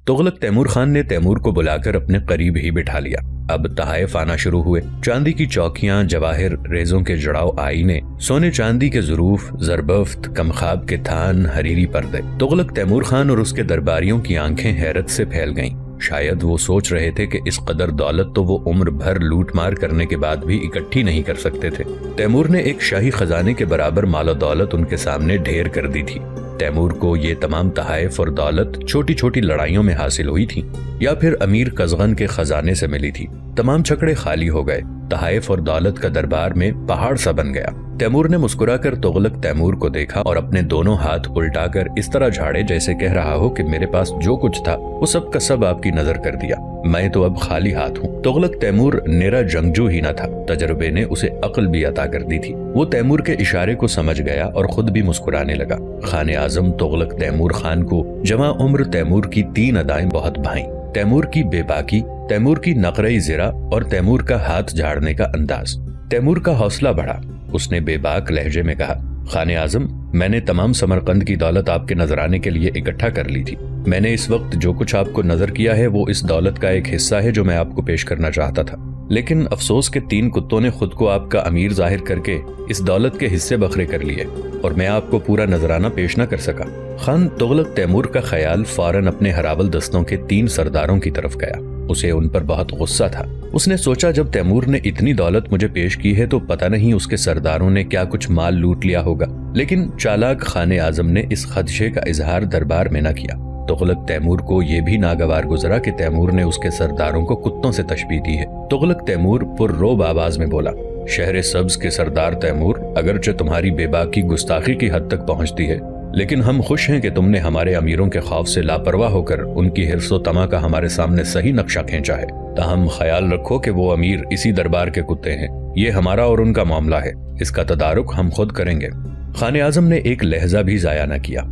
Tughlaq Timur Khan نے Timur کو بلا کر اپنے قریب ہی بٹھا لیا۔ اب تحائف آنا شروع ہوئے۔ چاندی کی چوکیاں، جواہر، ریزوں کے جڑاؤ آئینے، سونے چاندی کے ظروف، زربفت، کمخاب کے تھان، حریری پردے۔ تغلق تیمور خان اور اس کے درباریوں کی آنکھیں حیرت سے پھیل گئیں۔ شاید وہ سوچ رہے تھے کہ اس قدر دولت تو وہ عمر بھر لوٹ مار کرنے کے بعد بھی اکٹھی نہیں کر سکتے تھے۔ تیمور نے ایک شاہی خزانے کے برابر مال و دولت ان کے سامنے ڈھیر کر دی تھی۔ تیمور کو یہ تمام تحائف اور دولت چھوٹی چھوٹی لڑائیوں میں حاصل ہوئی تھی یا پھر امیر قزغن کے خزانے سے ملی تھی۔ تمام چھکڑے خالی ہو گئے۔ تحائف اور دولت کا دربار میں پہاڑ سا بن گیا۔ تیمور نے مسکرا کر تغلق تیمور کو دیکھا اور اپنے دونوں ہاتھ الٹا کر اس طرح جھاڑے جیسے کہہ رہا ہو کہ میرے پاس جو کچھ تھا وہ سب کا سب آپ کی نظر کر دیا، میں تو اب خالی ہاتھ ہوں۔ تغلق تیمور نرا جنگجو ہی نہ تھا، تجربے نے اسے عقل بھی عطا کر دی تھی۔ وہ تیمور کے اشارے کو سمجھ گیا اور خود بھی مسکرانے لگا۔ خان اعظم تغلق تیمور خان کو جوان عمر تیمور کی 3 ادائیں بہت بھائیں: تیمور کی بے باکی، تیمور کی نقرۂ زرہ اور تیمور کا ہاتھ جھاڑنے کا انداز۔ تیمور کا حوصلہ بڑھا۔ اس نے بے باک لہجے میں کہا، خان اعظم، میں نے تمام سمرقند کی دولت آپ کے نذرانے کے لیے اکٹھا کر لی تھی۔ میں نے اس وقت جو کچھ آپ کو نظر کیا ہے وہ اس دولت کا ایک حصہ ہے جو میں آپ کو پیش کرنا چاہتا تھا، لیکن افسوس کہ 3 کتوں نے خود کو آپ کا امیر ظاہر کر کے اس دولت کے حصے بکھرے کر لیے اور میں آپ کو پورا نذرانہ پیش نہ کر سکا۔ خان تغلق تیمور کا خیال فوراً اپنے ہراول دستوں کے 3 سرداروں کی طرف گیا۔ اسے ان پر بہت غصہ تھا۔ اس نے سوچا جب تیمور نے اتنی دولت مجھے پیش کی ہے تو پتہ نہیں اس کے سرداروں نے کیا کچھ مال لوٹ لیا ہوگا، لیکن چالاک خان اعظم نے اس خدشے کا اظہار دربار میں نہ کیا۔ تغلق تیمور کو یہ بھی ناگوار گزرا کہ تیمور نے اس کے سرداروں کو کتوں سے تشبیہ دی ہے۔ تغلق تیمور پر روب آواز میں بولا، شہر سبز کے سردار تیمور، اگرچہ تمہاری بے باکی گستاخی کی حد تک پہنچتی ہے، لیکن ہم خوش ہیں کہ تم نے ہمارے امیروں کے خوف سے لاپرواہ ہو کر ان کی حرص و طمع کا ہمارے سامنے صحیح نقشہ کھینچا ہے۔ تاہم خیال رکھو کہ وہ امیر اسی دربار کے کتے ہیں، یہ ہمارا اور ان کا معاملہ ہے، اس کا تدارک ہم خود کریں گے۔ خان اعظم نے ایک لہجہ بھی ضائع نہ کیا۔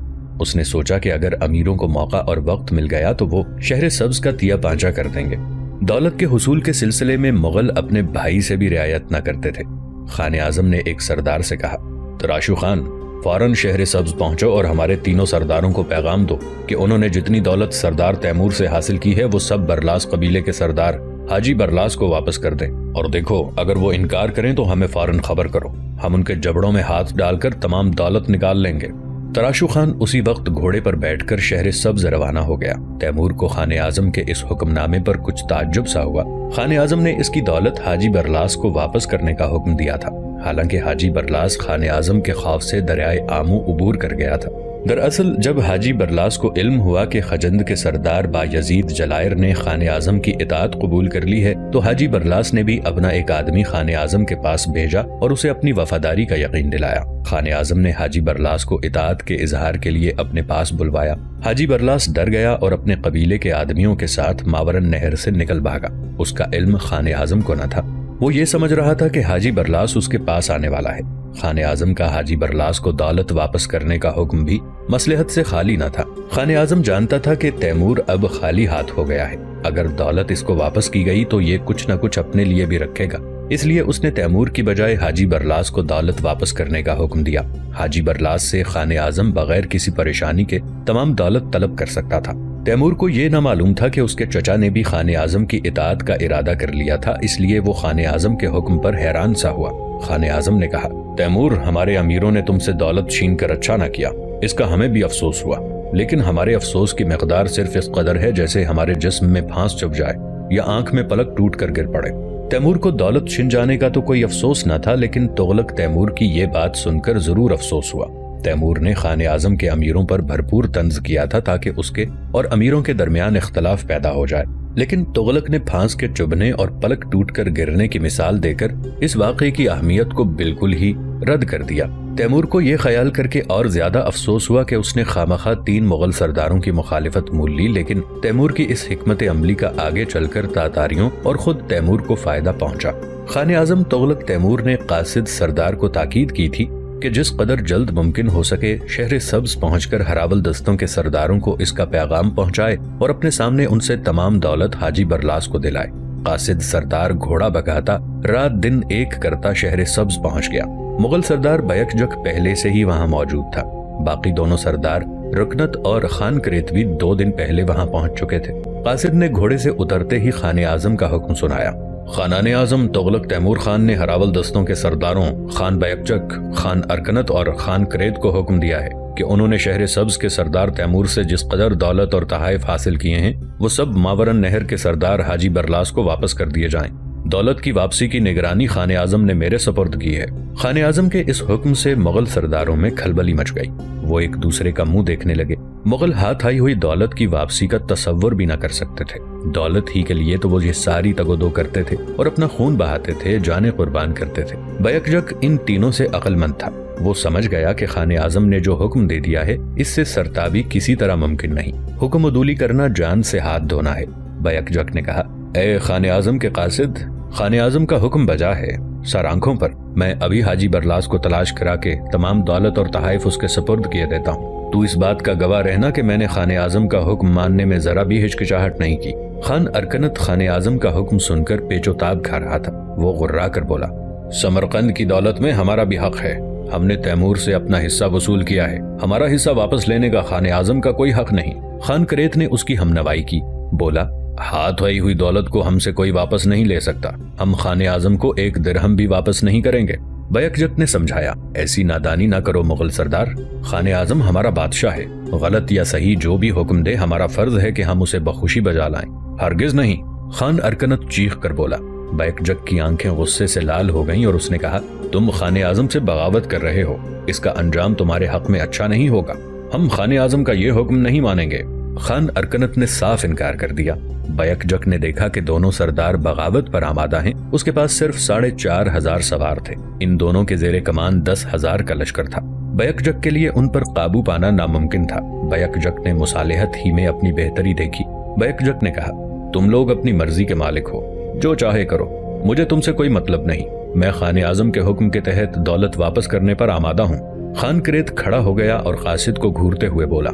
اس نے سوچا کہ اگر امیروں کو موقع اور وقت مل گیا تو وہ شہر سبز کا تیا پانچا کر دیں گے۔ دولت کے حصول کے سلسلے میں مغل اپنے بھائی سے بھی رعایت نہ کرتے تھے۔ خان اعظم نے ایک سردار سے کہا، تراشو خان، فوراً شہر سبز پہنچو اور ہمارے 3 سرداروں کو پیغام دو کہ انہوں نے جتنی دولت سردار تیمور سے حاصل کی ہے وہ سب برلاس قبیلے کے سردار حاجی برلاس کو واپس کر دیں، اور دیکھو اگر وہ انکار کریں تو ہمیں فوراً خبر کرو، ہم ان کے جبڑوں میں ہاتھ ڈال کر تمام دولت نکال لیں گے۔ تراشو خان اسی وقت گھوڑے پر بیٹھ کر شہر سبز روانہ ہو گیا۔ تیمور کو خان اعظم کے اس حکم نامے پر کچھ تعجب سا ہوا۔ خان اعظم نے اس کی دولت حاجی برلاس کو واپس کرنے کا حکم دیا تھا، حالانکہ حاجی برلاس خان اعظم کے خوف سے دریائے آمو عبور کر گیا تھا۔ دراصل جب حاجی برلاس کو علم ہوا کہ خجند کے سردار بایزید جلائر نے خان اعظم کی اطاعت قبول کر لی ہے تو حاجی برلاس نے بھی اپنا ایک آدمی خان اعظم کے پاس بھیجا اور اسے اپنی وفاداری کا یقین دلایا۔ خان اعظم نے حاجی برلاس کو اطاعت کے اظہار کے لیے اپنے پاس بلوایا۔ حاجی برلاس ڈر گیا اور اپنے قبیلے کے آدمیوں کے ساتھ ماورن نہر سے نکل بھاگا۔ اس کا علم خان اعظم کو نہ تھا۔ وہ یہ سمجھ رہا تھا کہ حاجی برلاس اس کے پاس آنے والا ہے۔ خان اعظم کا حاجی برلاس کو دولت واپس کرنے کا حکم بھی مصلحت سے خالی نہ تھا۔ خان اعظم جانتا تھا کہ تیمور اب خالی ہاتھ ہو گیا ہے، اگر دولت اس کو واپس کی گئی تو یہ کچھ نہ کچھ اپنے لیے بھی رکھے گا، اس لیے اس نے تیمور کی بجائے حاجی برلاس کو دولت واپس کرنے کا حکم دیا۔ حاجی برلاس سے خان اعظم بغیر کسی پریشانی کے تمام دولت طلب کر سکتا تھا۔ تیمور کو یہ نہ معلوم تھا کہ اس کے چچا نے بھی خان اعظم کی اطاعت کا ارادہ کر لیا تھا، اس لیے وہ خان اعظم کے حکم پر حیران سا ہوا۔ خان اعظم نے کہا، تیمور، ہمارے امیروں نے تم سے دولت چھین کر اچھا نہ کیا، اس کا ہمیں بھی افسوس ہوا، لیکن ہمارے افسوس کی مقدار صرف اس قدر ہے جیسے ہمارے جسم میں پھانس چبھ جائے یا آنکھ میں پلک ٹوٹ کر گر پڑے۔ تیمور کو دولت چھن جانے کا تو کوئی افسوس نہ تھا، لیکن تغلق تیمور کی یہ بات سن کر ضرور افسوس ہوا۔ تیمور نے خان اعظم کے امیروں پر بھرپور طنز کیا تھا تاکہ اس کے اور امیروں کے درمیان اختلاف پیدا ہو جائے، لیکن تغلق نے پھانس کے چبھنے اور پلک ٹوٹ کر گرنے کی مثال دے کر اس واقعے کی اہمیت کو بالکل ہی رد کر دیا۔ تیمور کو یہ خیال کر کے اور زیادہ افسوس ہوا کہ اس نے خامخواہ 3 مغل سرداروں کی مخالفت مول لی، لیکن تیمور کی اس حکمت عملی کا آگے چل کر تاتاریوں اور خود تیمور کو فائدہ پہنچا۔ خان اعظم تغلق تیمور نے قاصد سردار کو تاکید کی تھی کہ جس قدر جلد ممکن ہو سکے شہر سبز پہنچ کر ہراول دستوں کے سرداروں کو اس کا پیغام پہنچائے اور اپنے سامنے ان سے تمام دولت حاجی برلاس کو دلائے۔ قاصد سردار گھوڑا بگاتا رات دن ایک کرتا شہر سبز پہنچ گیا۔ مغل سردار بیک جک پہلے سے ہی وہاں موجود تھا۔ باقی دونوں سردار رکنت اور خان کریت بھی 2 دن پہلے وہاں پہنچ چکے تھے۔ قاصد نے گھوڑے سے اترتے ہی خان اعظم کا حکم سنایا۔ خانان اعظم تغلق تیمور خان نے ہراول دستوں کے سرداروں خان بیکجک، خان ارکنت اور خان کریت کو حکم دیا ہے کہ انہوں نے شہر سبز کے سردار تیمور سے جس قدر دولت اور تحائف حاصل کیے ہیں وہ سب ماورن نہر کے سردار حاجی برلاس کو واپس کر دیے جائیں۔ دولت کی واپسی کی نگرانی خان اعظم نے میرے سپرد کی ہے۔ خان اعظم کے اس حکم سے مغل سرداروں میں کھلبلی مچ گئی۔ وہ ایک دوسرے کا منہ دیکھنے لگے۔ مغل ہاتھ آئی ہوئی دولت کی واپسی کا تصور بھی نہ کر سکتے تھے۔ دولت ہی کے لیے تو وہ یہ ساری تگودو کرتے تھے اور اپنا خون بہاتے تھے، جانیں قربان کرتے تھے۔ بیکجک ان تینوں سے عقل مند تھا۔ وہ سمجھ گیا کہ خان اعظم نے جو حکم دے دیا ہے اس سے سرتابی کسی طرح ممکن نہیں۔ حکم عدولی کرنا جان سے ہاتھ دھونا ہے۔ بیکجک نے کہا، اے خان اعظم کے قاصد، خان اعظم کا حکم بجا ہے، سر آنکھوں پر۔ میں ابھی حاجی برلاس کو تلاش کرا کے تمام دولت اور تحائف اس کے سپرد کیے دیتا ہوں۔ تو اس بات کا گواہ رہنا کہ میں نے خان اعظم کا حکم ماننے میں ذرا بھی ہچکچاہٹ نہیں کی۔ خان ارکنت خان اعظم کا حکم سن کر پیچ و تاب کھا رہا تھا۔ وہ غرا کر بولا، سمرقند کی دولت میں ہمارا بھی حق ہے۔ ہم نے تیمور سے اپنا حصہ وصول کیا ہے، ہمارا حصہ واپس لینے کا خان اعظم کا کوئی حق نہیں۔ خان کریت نے اس کی ہمنوائی کی، بولا، ہاتھ آئی ہوئی دولت کو ہم سے کوئی واپس نہیں لے سکتا۔ ہم خان اعظم کو 1 درہم بھی واپس نہیں کریں گے۔ بیکجک نے سمجھایا، ایسی نادانی نہ کرو مغل سردار، خان اعظم ہمارا بادشاہ ہے، غلط یا صحیح جو بھی حکم دے ہمارا فرض ہے کہ ہم اسے بخوشی بجا لائیں۔ ہرگز نہیں، خان ارکنت چیخ کر بولا۔ بیکجک کی آنکھیں غصے سے لال ہو گئیں اور اس نے کہا، تم خان اعظم سے بغاوت کر رہے ہو، اس کا انجام تمہارے حق میں اچھا نہیں ہوگا۔ ہم خان اعظم کا یہ حکم نہیں مانیں گے۔ خان ارکنت نے صاف انکار کر دیا۔ بیکجک نے دیکھا کہ دونوں سردار بغاوت پر آمادہ ہیں۔ اس کے پاس صرف 4,500 سوار تھے۔ ان دونوں کے زیر کمان 10,000 کا لشکر تھا۔ بیکجک کے لیے ان پر قابو پانا ناممکن تھا۔ بیکجک نے مصالحت ہی میں اپنی بہتری دیکھی۔ بیکجک نے کہا، تم لوگ اپنی مرضی کے مالک ہو، جو چاہے کرو، مجھے تم سے کوئی مطلب نہیں۔ میں خان اعظم کے حکم کے تحت دولت واپس کرنے پر آمادہ ہوں۔ خان کریت کھڑا ہو گیا اور قاصد کو گھورتے ہوئے بولا،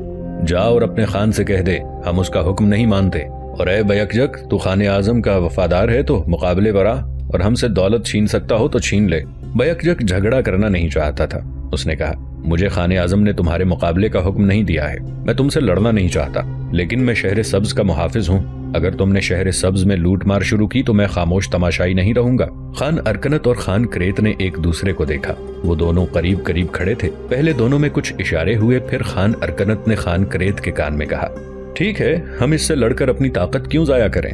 جا اور اپنے خان سے کہہ دے ہم اس کا حکم نہیں مانتے۔ اور اے بیکجک، تو خان اعظم کا وفادار ہے تو مقابلے برآ، اور ہم سے دولت چھین سکتا ہو تو چھین لے۔ بیکجک جھگڑا کرنا نہیں چاہتا تھا۔ اس نے کہا، مجھے خان اعظم نے تمہارے مقابلے کا حکم نہیں دیا ہے، میں تم سے لڑنا نہیں چاہتا، لیکن میں شہر سبز کا محافظ ہوں۔ اگر تم نے شہر سبز میں لوٹ مار شروع کی تو میں خاموش تماشائی نہیں رہوں گا۔ خان ارکنت اور خان کریت نے ایک دوسرے کو دیکھا۔ وہ دونوں قریب قریب کھڑے تھے۔ پہلے دونوں میں کچھ اشارے ہوئے، پھر خان ارکنت نے خان کریت کے کان میں کہا، ٹھیک ہے، ہم اس سے لڑ کر اپنی طاقت کیوں ضائع کریں؟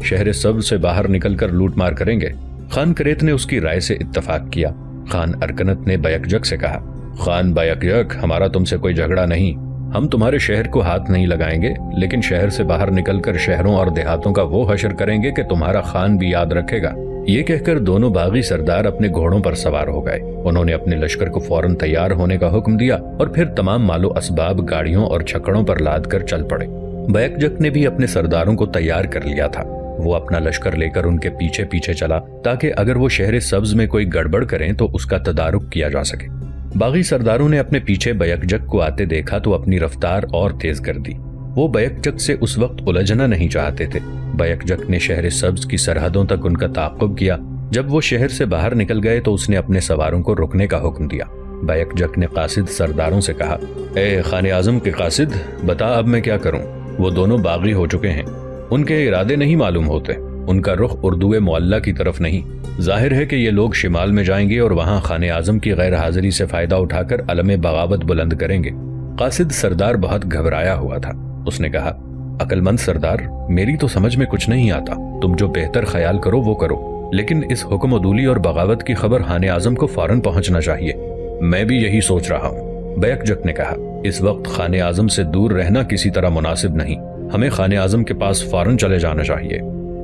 شہر سبز سے باہر نکل کر لوٹ مار کریں گے۔ خان کریت نے اس کی رائے سے اتفاق کیا۔ خان ارکنت نے بیکجک سے کہا، خان بیکجک، ہمارا تم سے کوئی جھگڑا نہیں، ہم تمہارے شہر کو ہاتھ نہیں لگائیں گے، لیکن شہر سے باہر نکل کر شہروں اور دیہاتوں کا وہ حشر کریں گے کہ تمہارا خان بھی یاد رکھے گا۔ یہ کہہ کر دونوں باغی سردار اپنے گھوڑوں پر سوار ہو گئے۔ انہوں نے اپنے لشکر کو فوراً تیار ہونے کا حکم دیا اور پھر تمام مال و اسباب گاڑیوں اور چھکڑوں پر لاد کر چل پڑے۔ بیکجک نے بھی اپنے سرداروں کو تیار کر لیا تھا۔ وہ اپنا لشکر لے کر ان کے پیچھے پیچھے چلا تاکہ اگر وہ شہر سبز میں کوئی گڑبڑ کریں تو اس کا تدارک کیا جا سکے۔ باغی سرداروں نے اپنے پیچھے بیکجک کو آتے دیکھا تو اپنی رفتار اور تیز کر دی۔ وہ بیکجک سے اس وقت الجھنا نہیں چاہتے تھے۔ بیکجک نے شہر سبز کی سرحدوں تک ان کا تعاقب کیا۔ جب وہ شہر سے باہر نکل گئے تو اس نے اپنے سواروں کو رکنے کا حکم دیا۔ بیکجک نے قاصد سرداروں سے کہا، اے خان اعظم کے قاصد، بتا اب میں کیا کروں؟ وہ دونوں باغی ہو چکے ہیں، ان کے ارادے نہیں معلوم ہوتے، ان کا رخ اردو معلّہ کی طرف نہیں۔ ظاہر ہے کہ یہ لوگ شمال میں جائیں گے اور وہاں خان اعظم کی غیر حاضری سے فائدہ اٹھا کر علم بغاوت بلند کریں گے۔ قاصد سردار بہت گھبرایا ہوا تھا۔ اس نے کہا، عقل مند سردار، میری تو سمجھ میں کچھ نہیں آتا، تم جو بہتر خیال کرو وہ کرو، لیکن اس حکم عدولی اور بغاوت کی خبر خان اعظم کو فوراً پہنچنا چاہیے۔ میں بھی یہی سوچ رہا ہوں، بیکجک نے کہا۔ اس وقت خان اعظم سے دور رہنا کسی طرح مناسب نہیں، ہمیں خان اعظم کے پاس فوراً چلے جانا چاہیے۔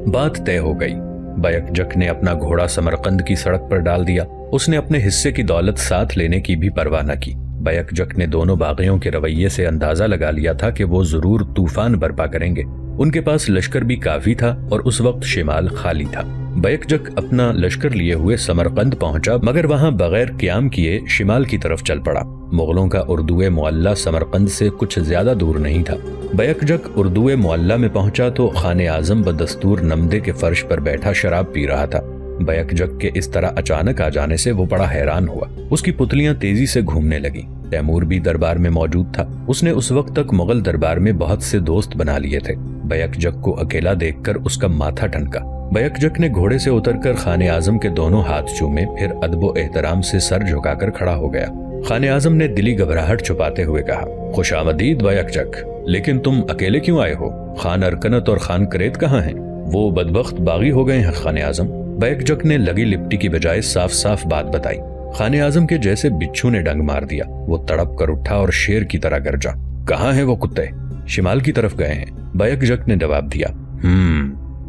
بات طے ہو گئی۔ بیکجک نے اپنا گھوڑا سمرقند کی سڑک پر ڈال دیا۔ اس نے اپنے حصے کی دولت ساتھ لینے کی بھی پرواہ نہ کی۔ بیکجک نے دونوں باغیوں کے رویے سے اندازہ لگا لیا تھا کہ وہ ضرور طوفان برپا کریں گے۔ ان کے پاس لشکر بھی کافی تھا اور اس وقت شمال خالی تھا۔ بیکجک اپنا لشکر لیے ہوئے سمرقند پہنچا، مگر وہاں بغیر قیام کیے شمال کی طرف چل پڑا۔ مغلوں کا اردو معلّہ سمرقند سے کچھ زیادہ دور نہیں تھا۔ بیکجک اردو معلّہ میں پہنچا تو خان اعظم بدستور نمدے کے فرش پر بیٹھا شراب پی رہا تھا۔ बैक जग के इस तरह अचानक आ जाने से वो बड़ा हैरान हुआ। उसकी पुतलियां तेजी से घूमने लगी। तैमूर भी दरबार में मौजूद था। उसने उस वक्त तक मुगल दरबार में बहुत से दोस्त बना लिए थे। बैक जग को अकेला देखकर उसका माथा ठनका। बैक जग ने घोड़े से उतरकर खाने आजम के दोनों हाथ चूमे, फिर अदब एहतराम से सर झुकाकर खड़ा हो गया। खाने आजम ने दिली घबराहट छुपाते हुए कहा, खुशामदीद बैक जग, लेकिन तुम अकेले क्यों आए हो? खान अरकनत और खान करेत कहाँ हैं? वो बदबख्त बागी हो गए हैं खाने आजम। बैक जग ने लगी लिपटी की बजाय साफ साफ बात बताई। खाने आजम के जैसे बिच्छू ने डंग मार दिया। वो तड़प कर उठा और शेर की तरह गरजा, कहाँ हैं वो कुत्ते? शिमाल की तरफ गए हैं, बैक जग ने जवाब दिया।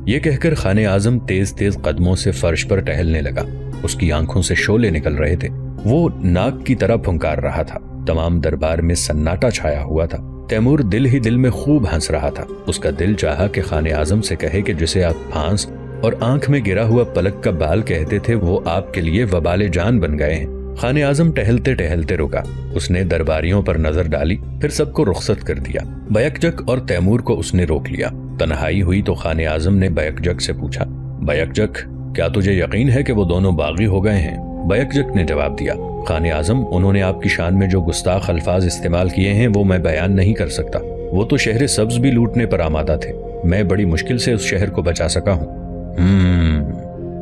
ये कहकर खाने आजम तेज तेज कदमों से फर्श पर टहलने लगा। उसकी आंखों से शोले निकल रहे थे। वो नाग की तरह फुंकार रहा था। तमाम दरबार में सन्नाटा छाया हुआ था। तैमूर दिल ही दिल में खूब हंस रहा था। उसका दिल चाहा कि खाने आजम से कहे कि जिसे आप फांस और आंख में गिरा हुआ पलक का बाल कहते थे, वो आपके लिए वबाले जान बन गए हैं। खाने आजम टहलते टहलते रुका। उसने दरबारियों पर नजर डाली, फिर सबको रुखसत कर दिया। बैक जग और तैमूर को उसने रोक लिया। तन्हाई हुई तो खाने आजम ने बैक जग से पूछा, बैक जग, क्या तुझे यकीन है कि वो दोनों बागी हो गए हैं? बैक जग ने जवाब दिया, खाने आजम, उन्होंने आपकी शान में जो गुस्ताख अल्फाज इस्तेमाल किए हैं वो मैं बयान नहीं कर सकता। वो तो शहर सब्ज भी लूटने पर आमादा थे। मैं बड़ी मुश्किल से उस शहर को बचा सका हूँ।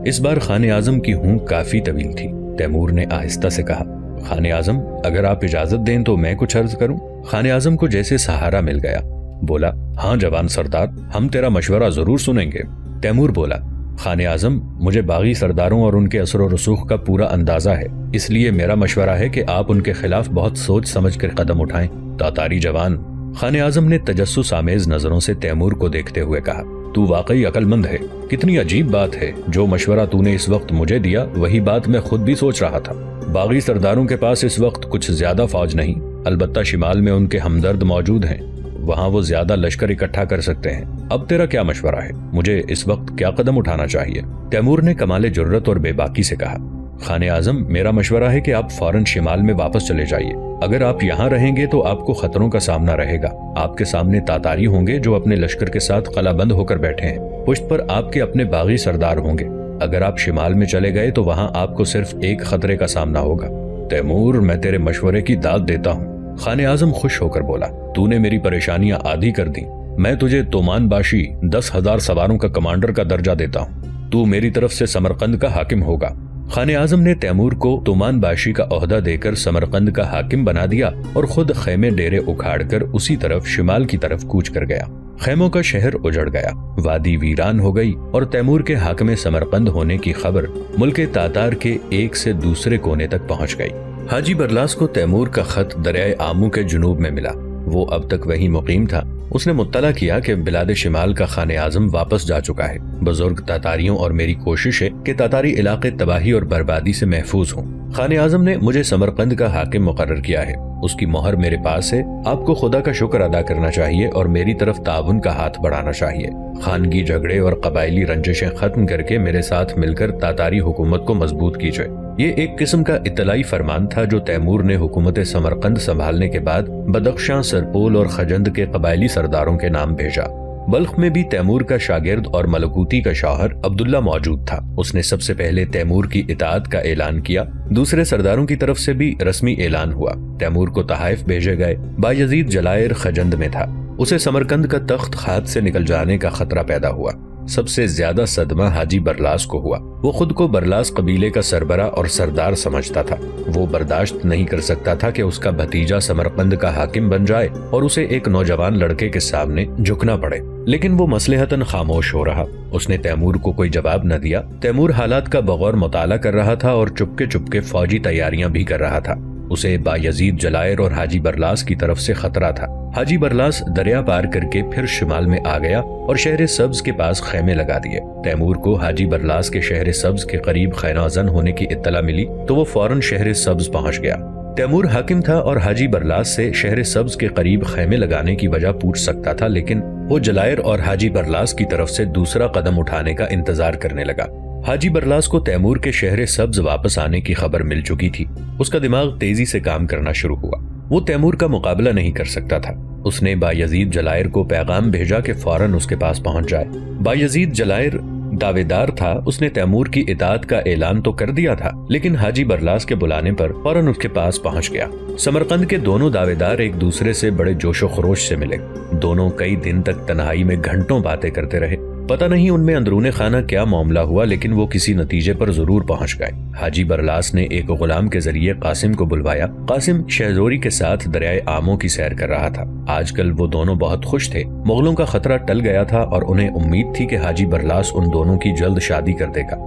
इस बार खाने आजम की हूँ काफी तवील थी। तैमूर ने आहिस्ता से कहा, खाने आजम, अगर आप इजाजत दें तो मैं कुछ अर्ज करूं? खाने आजम को जैसे सहारा मिल गया। बोला, हाँ जवान सरदार, हम तेरा मशवरा जरूर सुनेंगे। तैमूर बोला, खाने आजम, मुझे बागी सरदारों और उनके असर और रसूख का पूरा अंदाजा है, इसलिए मेरा मशवरा है कि आप उनके खिलाफ बहुत सोच समझ कर कदम उठाएं। तातारी जवान। खाने आजम ने तजस्सुस आमेज नजरों से तैमूर को देखते हुए कहा, तू वाकई अक्लमंद है। कितनी अजीब बात है, जो मशवरा तूने इस वक्त मुझे दिया वही बात मैं खुद भी सोच रहा था। बागी सरदारों के पास इस वक्त कुछ ज्यादा फौज नहीं, अलबत्ता शिमाल में उनके हमदर्द मौजूद हैं। वहाँ वो ज्यादा लश्कर इकट्ठा कर सकते हैं। अब तेरा क्या मशवरा है? मुझे इस वक्त क्या कदम उठाना चाहिए? तैमूर ने कमाले जुर्रत और बेबाकी से कहा, खाने आजम, मेरा मशवरा है कि आप फौरन शिमाल में वापस चले जाइए। अगर आप यहाँ रहेंगे तो आपको खतरों का सामना रहेगा। आपके सामने तातारी होंगे जो अपने लश्कर के साथ कलाबंद होकर बैठे हैं। पुष्ट पर आपके अपने बागी सरदार होंगे। अगर आप शिमाल में चले गए तो वहाँ आपको सिर्फ एक खतरे का सामना होगा। तैमूर, मैं तेरे मशवरे की दाद देता हूँ। खाने आजम खुश होकर बोला, तूने मेरी परेशानियां आधी कर दी। मैं तुझे तोमान बाशी 10,000 सवारों का कमांडर का दर्जा देता हूँ। तू मेरी तरफ से समरकंद का हाकिम होगा। खाने आजम ने तैमूर को तोमान बाशी का ओहदा देकर समरकंद का हाकिम बना दिया और खुद खेमे डेरे उखाड़कर उसी तरफ शिमाल की तरफ कूच कर गया। खेमों का शहर उजड़ गया, वादी वीरान हो गई और तैमूर के हाकिम समरकंद होने की खबर मुल्के तातार के एक से दूसरे कोने तक पहुंच गई। हाजी बरलास को तैमूर का खत दरियाए आमू के जुनूब में मिला। वो अब तक वहीं मुकीम था। उसने मुत्तला किया कि बिलाद शिमाल का खाने आजम वापस जा चुका है। बुजुर्ग तातारियों और मेरी कोशिश है कि तातारी इलाके तबाही और बर्बादी से महफूज हों। खाने आजम ने मुझे समरकंद का हाकिम मुकर्रर किया है। उसकी मोहर मेरे पास है। आपको खुदा का शुक्र अदा करना चाहिए और मेरी तरफ ताउन का हाथ बढ़ाना चाहिए। खानगी झगड़े और कबायली रंजिशें खत्म करके मेरे साथ मिलकर तातारी हुकूमत को मजबूत कीजिए। ये एक किस्म का इतलाई फरमान था जो तैमूर ने हुकूमत समरकंद संभालने के बाद बदख्शां, सरपोल और खजंद के कबायली सरदारों के नाम भेजा। बल्ख में भी तैमूर का शागिर्द और मलकूती का शौहर अब्दुल्ला मौजूद था। उसने सबसे पहले तैमूर की इताअत का ऐलान किया। दूसरे सरदारों की तरफ से भी रस्मी ऐलान हुआ। तैमूर को तहाइफ भेजे गए। बायजीद जलायर खजंद में था। उसे समरकंद का तख्त हाथ से निकल जाने का खतरा पैदा हुआ। सबसे ज्यादा सदमा हाजी बरलास को हुआ। वो खुद को बरलास कबीले का सरबरा और सरदार समझता था। वो बर्दाश्त नहीं कर सकता था कि उसका भतीजा समरकंद का हाकिम बन जाए और उसे एक नौजवान लड़के के सामने झुकना पड़े। लेकिन वो मसलहतन खामोश हो रहा। उसने तैमूर को कोई जवाब न दिया। तैमूर हालात का बगौर मुताला कर रहा था और चुपके चुपके फौजी तैयारियां भी कर रहा था। उसे बायजीद जलायर और हाजी बरलास की तरफ से खतरा था। हाजी बरलास दरिया पार करके फिर शिमाल में आ गया और शहर सब्ज के पास खेमे लगा दिए। तैमूर को हाजी बरलास के शहर सब्ज के करीब खैनाजन होने की इत्तला मिली तो वो फौरन शहर सब्ज पहुंच गया। तैमूर हाकिम था और हाजी बरलास से शहर सब्ज के करीब खेमे लगाने की वजह पूछ सकता था, लेकिन वो जलायर और हाजी बरलास की तरफ से दूसरा कदम उठाने का इंतजार करने लगा। हाजी बरलास को तैमूर के शहर सब्ज वापस आने की खबर मिल चुकी थी। उसका दिमाग तेजी से काम करना शुरू हुआ। वो तैमूर का मुकाबला नहीं कर सकता था। उसने बायजीद जलायर को पैगाम भेजा कि फौरन उसके पास पहुंच जाए। बायजीद जलायर दावेदार था उसने तैमूर की इताअत का ऐलान तो कर दिया था, लेकिन हाजी बरलास के बुलाने पर फौरन उसके पास पहुंच गया। समरकंद के दोनों दावेदार एक दूसरे से बड़े जोशो खरोश से मिले। दोनों कई दिन तक तन्हाई में घंटों बातें करते रहे। पता नहीं उनमें अंदरूने खाना क्या मामला हुआ, लेकिन वो किसी नतीजे पर जरूर पहुंच गए। हाजी बरलास ने एक गुलाम के जरिए कासिम को बुलवाया। कासिम शहजोरी के साथ दरियाए आमों की सैर कर रहा था। आजकल वो दोनों बहुत खुश थे। मुगलों का खतरा टल गया था और उन्हें उम्मीद थी कि हाजी बरलास उन दोनों की जल्द शादी कर देगा।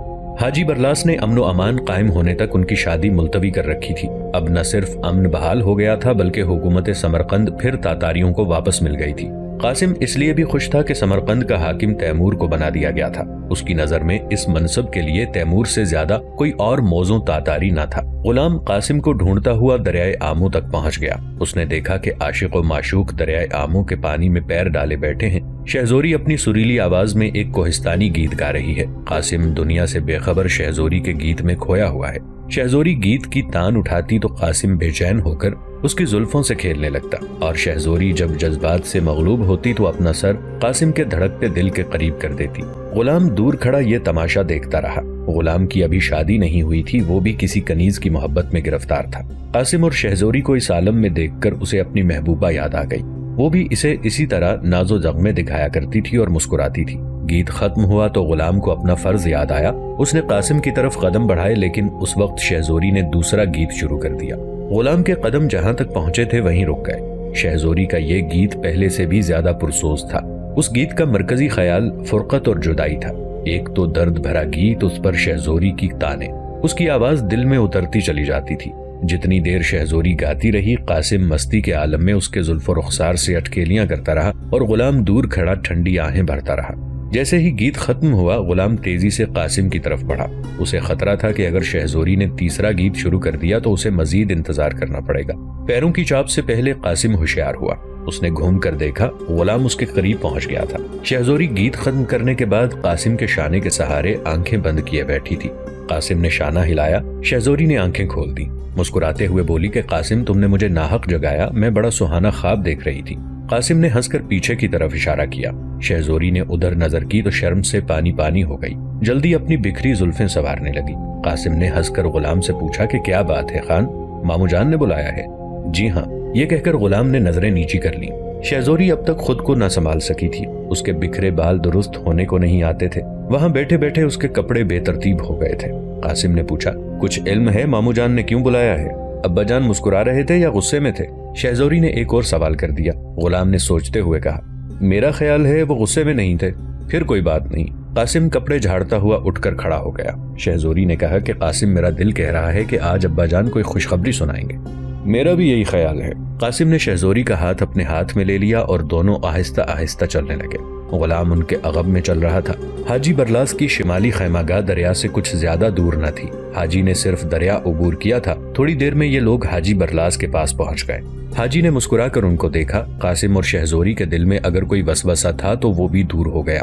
हाजी बरलास ने अमन अमान कायम होने तक उनकी शादी मुलतवी कर रखी थी। अब न सिर्फ अमन बहाल हो गया था, बल्कि हुकूमत समरकंद फिर तातारियों को वापस मिल गई थी। कासिम इसलिए भी खुश था कि समरकंद का हाकिम तैमूर को बना दिया गया था। उसकी नजर में इस मनसब के लिए तैमूर से ज्यादा कोई और मौजू तातारी न था। गुलाम कासिम को ढूंढता हुआ दरियाए आमों तक पहुंच गया। उसने देखा कि आशिक और माशूक दरियाए आमों के पानी में पैर डाले बैठे हैं। शहजोरी अपनी सुरीली आवाज में एक कोहिस्तानी गीत गा रही है। कासिम दुनिया से बेखबर शहजोरी के गीत में खोया हुआ है। शहजोरी गीत की तान उठाती तो कासिम बेचैन होकर उसकी जुल्फों से खेलने लगता, और शहजोरी जब जज्बात से मगलूब होती तो अपना सर कासिम के धड़कते दिल के करीब कर देती। गुलाम दूर खड़ा ये तमाशा देखता रहा। गुलाम की अभी शादी नहीं हुई थी, वो भी किसी कनीज की मोहब्बत में गिरफ्तार था। कासिम और शहजोरी को इस आलम में देखकर उसे अपनी महबूबा याद आ गई। वो भी इसे इसी तरह नाजो जख्मे दिखाया करती थी और मुस्कुराती थी। गीत खत्म हुआ तो गुलाम को अपना फर्ज याद आया। उसने कासिम की तरफ कदम बढ़ाए, लेकिन उस वक्त शहजोरी ने दूसरा गीत शुरू कर दिया। गुलाम के कदम जहां तक पहुंचे थे वहीं रुक गए। शहजोरी का ये गीत पहले से भी ज्यादा पुरसोज था। उस गीत का मरकजी ख्याल फुरकत और जुदाई था। एक तो दर्द भरा गीत, उस पर शहजोरी की ताने। उसकी आवाज दिल में उतरती चली जाती थी। जितनी देर शहजोरी गाती रही, कासिम मस्ती के आलम में उसके जुल्फो रुखसार से अटकेलियां करता रहा और गुलाम दूर खड़ा ठंडी आहें भरता रहा। जैसे ही गीत खत्म हुआ, गुलाम तेजी से कासिम की तरफ बढ़ा। उसे खतरा था कि अगर शहजोरी ने तीसरा गीत शुरू कर दिया तो उसे मजीद इंतजार करना पड़ेगा। पैरों की चाप से पहले कासिम होशियार हुआ। उसने घूम कर देखा, गुलाम उसके करीब पहुंच गया था। शहजोरी गीत खत्म करने के बाद कासिम के शाने के सहारे आंखें बंद किए बैठी थी। कासिम ने शाना हिलाया। शहजोरी ने आंखें खोल दी। मुस्कुराते हुए बोली कि कासिम, तुमने मुझे नाहक जगाया, मैं बड़ा सुहाना ख्वाब देख रही थी। कासिम ने हंसकर पीछे की तरफ इशारा किया। शहजोरी ने उधर नजर की तो शर्म से पानी पानी हो गई। जल्दी अपनी बिखरी जुल्फें संवारने लगी। कासिम ने हंसकर गुलाम से पूछा कि क्या बात है खान, मामू जान ने बुलाया है? जी हाँ, ये कहकर गुलाम ने नजरें नीची कर ली। शहजोरी अब तक खुद को न संभाल सकी थी। उसके बिखरे बाल दुरुस्त होने को नहीं आते थे। वहां बैठे बैठे उसके कपड़े बेतरतीब हो गए थे। कासिम ने पूछा, कुछ इल्म है मामू जान ने क्यों बुलाया है? अब्बा जान मुस्कुरा रहे थे या गुस्से में थे? शहजोरी ने एक और सवाल कर दिया। गुलाम ने सोचते हुए कहा, मेरा ख्याल है वो गुस्से में नहीं थे। फिर कोई बात नहीं। कासिम कपड़े झाड़ता हुआ उठकर खड़ा हो गया। शहजोरी ने कहा कि कासिम, मेरा दिल कह रहा है कि आज अब्बा जान कोई खुशखबरी सुनाएंगे। मेरा भी यही ख्याल है। कासिम ने शहजोरी का हाथ अपने हाथ में ले लिया और दोनों आहिस्ता आहिस्ता चलने लगे। गुलाम उनके अगब में चल रहा था। हाजी बरलास की शिमाली खैमागाह दरिया से कुछ ज्यादा दूर न थी। हाजी ने सिर्फ दरिया उबूर किया था। थोड़ी देर में ये लोग हाजी बरलास के पास पहुंच गए। हाजी ने मुस्कुराकर उनको देखा। कासिम और शहजोरी के दिल में अगर कोई वसवसा था तो वो भी दूर हो गया।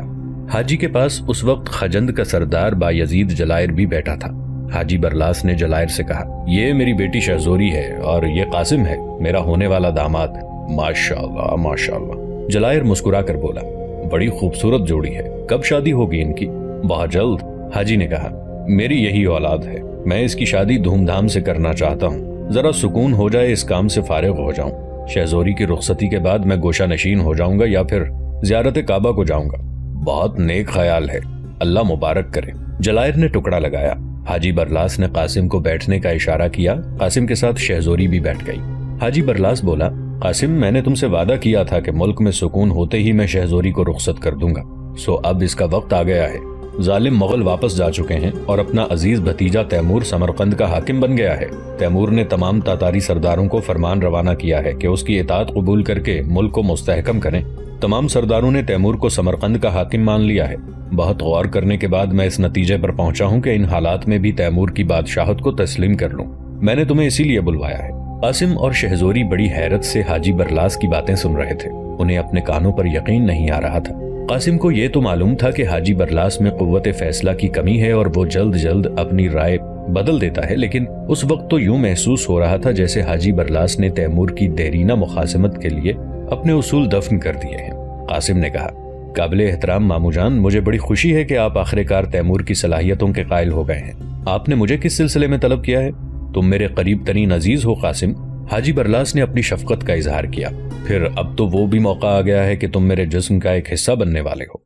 हाजी के पास उस वक्त खजंद का सरदार बायजीद जलायर भी बैठा था। हाजी बरलास ने जलायर से कहा, ये मेरी बेटी शहजोरी है और ये कासिम है, मेरा होने वाला दामाद। माशाअल्लाह माशाअल्लाह। जलायर मुस्कुरा कर बोला, बड़ी खूबसूरत जोड़ी है, कब शादी होगी इनकी? बहुत जल्द। हाजी ने कहा, मेरी यही औलाद है, मैं इसकी शादी धूमधाम से करना चाहता हूँ। जरा सुकून हो जाए, इस काम से फारिग हो जाऊं। शहजोरी की रुखसती के बाद मैं गोशा नशीन हो जाऊंगा या फिर ज़ियारत काबा को जाऊंगा। बहुत नेक ख्याल है, अल्लाह मुबारक करे। जलायर ने टुकड़ा लगाया। हाजी बरलास ने कासिम को बैठने का इशारा किया। कासिम के साथ शहजोरी भी बैठ गई। हाजी बरलास बोला, कासिम, मैंने तुमसे वादा किया था कि मुल्क में सुकून होते ही मैं शहजोरी को रुखसत कर दूंगा। सो अब इसका वक्त आ गया है। जालिम मुगल वापस जा चुके हैं और अपना अजीज भतीजा तैमूर समरकंद का हाकिम बन गया है। तैमूर ने तमाम तातारी सरदारों को फरमान रवाना किया है कि उसकी इताअत कबूल करके मुल्क को मुस्तहकम करें। तमाम सरदारों ने तैमूर को समरकंद का हाकिम मान लिया है। बहुत गौर करने के बाद मैं इस नतीजे पर पहुंचा हूं कि इन हालात में भी तैमूर की बादशाहत को तस्लीम कर लूं। मैंने तुम्हें इसीलिए बुलवाया है। कासिम और शहजोरी बड़ी हैरत से हाजी बरलास की बातें सुन रहे थे। उन्हें अपने कानों पर यकीन नहीं आ रहा था। कासिम को यह तो मालूम था कि हाजी बरलास में कुव्वत फैसला की कमी है और वो जल्द जल्द अपनी राय बदल देता है, लेकिन उस वक्त तो यूं महसूस हो रहा था जैसे हाजी बरलास ने तैमूर की देरीना मुखासमत के लिए अपने उसूल दफन कर दिए हैं। कासिम ने कहा, قابل احترام مامو جان، مجھے بڑی خوشی ہے کہ آپ آخر کار تیمور کی صلاحیتوں کے قائل ہو گئے ہیں۔ آپ نے مجھے کس سلسلے میں طلب کیا ہے؟ تم میرے قریب ترین عزیز ہو قاسم۔ حاجی برلاس نے اپنی شفقت کا اظہار کیا۔ پھر اب تو وہ بھی موقع آ گیا ہے کہ تم میرے جسم کا ایک حصہ بننے والے ہو۔